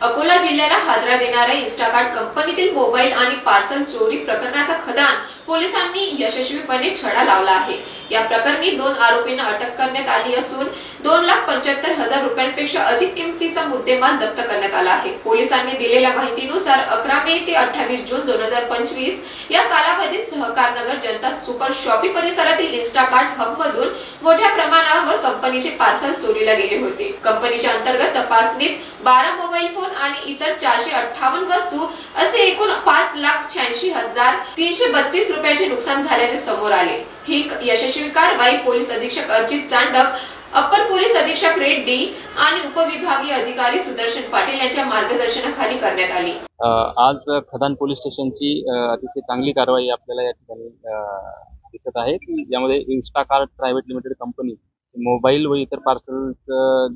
अकोला जिल्ह्याला हादरा देणाऱ्या इंस्टाकार्ट कंपनीतील मोबाईल आणि पार्सल चोरी प्रकरणाचा खदान पोलिसांनी यशस्वीपणे छडा लावला आहे। या प्रकरणी 2 आरोपींना अटक करण्यात आली असून 2,75,000 रुपयांपेक्षा अधिक किमतीचा मुद्देमाल जप्त करण्यात आला आहे। पोलिसांनी दिलेल्या माहितीनुसार 11 मे ते 28 जून 2025 या कालावधीत सहकारनगर जनता सुपर शॉपी परिसरातील इंस्टाकार्ट हबमधून मोठ्या प्रमाणावर कंपनीचे पार्सल चोरीला गेले होते। कंपनीच्या अंतर्गत तपासणीत 12 मोबाईल फोन आणि इतर 458 वस्तू असे एकूण 5,86,332 रुपयाचे नुकसान झाल्याचे समोर आले। ही यशस्वी कारवाई पोलीस अधीक्षक अर्जित चांडक, अप्पर पोलीस अधीक्षक रेड्डी आणि उपविभागीय अधिकारी सुदर्शन पाटील यांच्या मार्गदर्शनाखाली करण्यात आली। आज खदान पोलीस स्टेशनची अतिशय चांगली कारवाई आपल्याला या ठिकाणी दिसत आहे की यामध्ये Instacart private limited company mobile व इतर पार्सलचं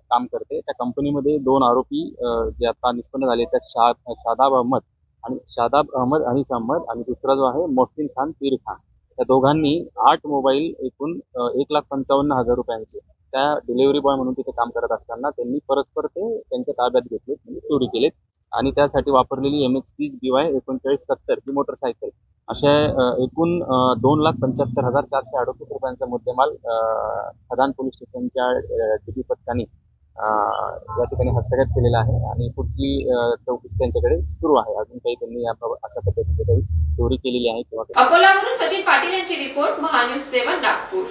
काम करते। त्या कंपनीमध्ये 2 आरोपी जे आता निष्पन्न झाले त्या शादाब अहमद अनीस अहमद आणि दुसरा जो आहे मोहसिन खान पीर खान, त्या दोघांनी 8 मोबाईल एकूण 1,55,000 रुपयांचे त्या डिलिव्हरी बॉय म्हणून तिथे काम करत असताना त्यांनी परस्पर ते त्यांच्या ताब्यात घेतले, म्हणजे चोरी केलेत आणि त्यासाठी वापरलेली MH30 BY 3970 ही मोटरसायकल अशा एकूण 2,75,438 रुपयांचा मुद्देमाल खदान पोलीस स्टेशनच्या DP पथकाने या ठिकाणी हस्तगत केलेला आहे आणि पुढची चौकशी त्यांच्याकडे सुरू आहे। अजून काही त्यांनी अशा पद्धतीने काही चोरी केलेली आहे किंवा अकोलावरून सचिन पाटील यांची रिपोर्ट, महान्यूज 7 नागपूर।